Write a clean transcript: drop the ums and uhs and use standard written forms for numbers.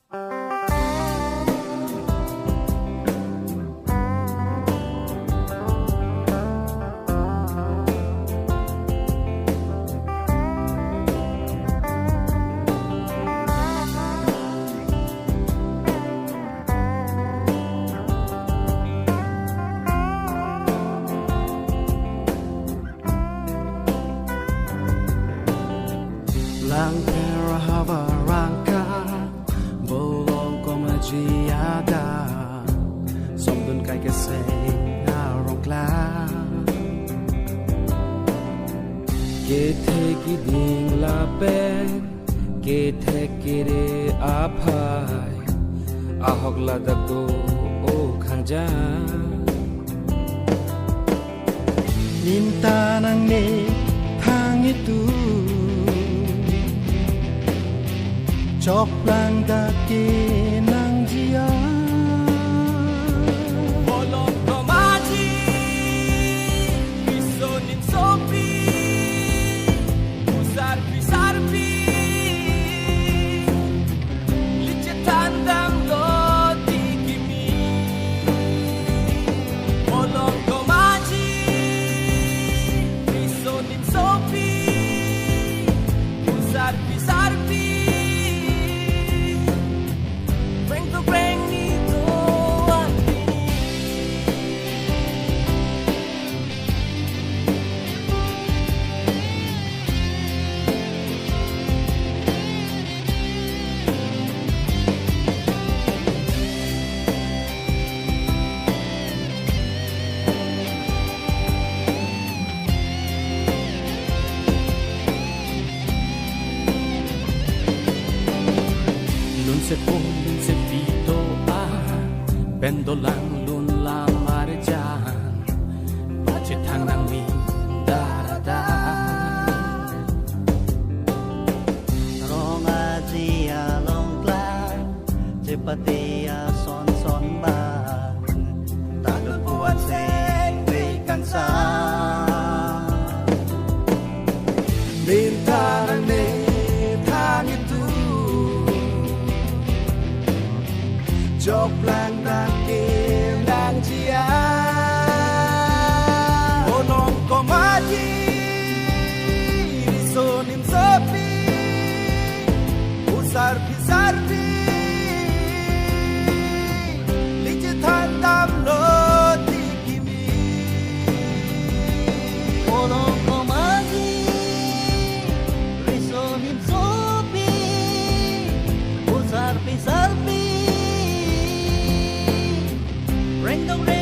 Langkah rahaba rangka bolong komajiada somdun kai keseng arong kla kethe kiding lape kethe kire aphai ahok ladako o khanja minta nang ne thang itu chok lang daki nang jia bolong komaji bisonin sopi usarpi sarpi licetan dang loti kimi bolong komaji bisonin sopi usarpi sarpi se pon se pito pendolang lun la marjan pache thang nang mi da da rong azia long kla cepatia son son ba ta do buat se ve kansa bintang ne thang itu chok lang daki nang jia bolong komaji bisonin sopi usarpi sarpi licetan dam loti kimi bolong komaji risonin sopi usarpi sarpi Reng dong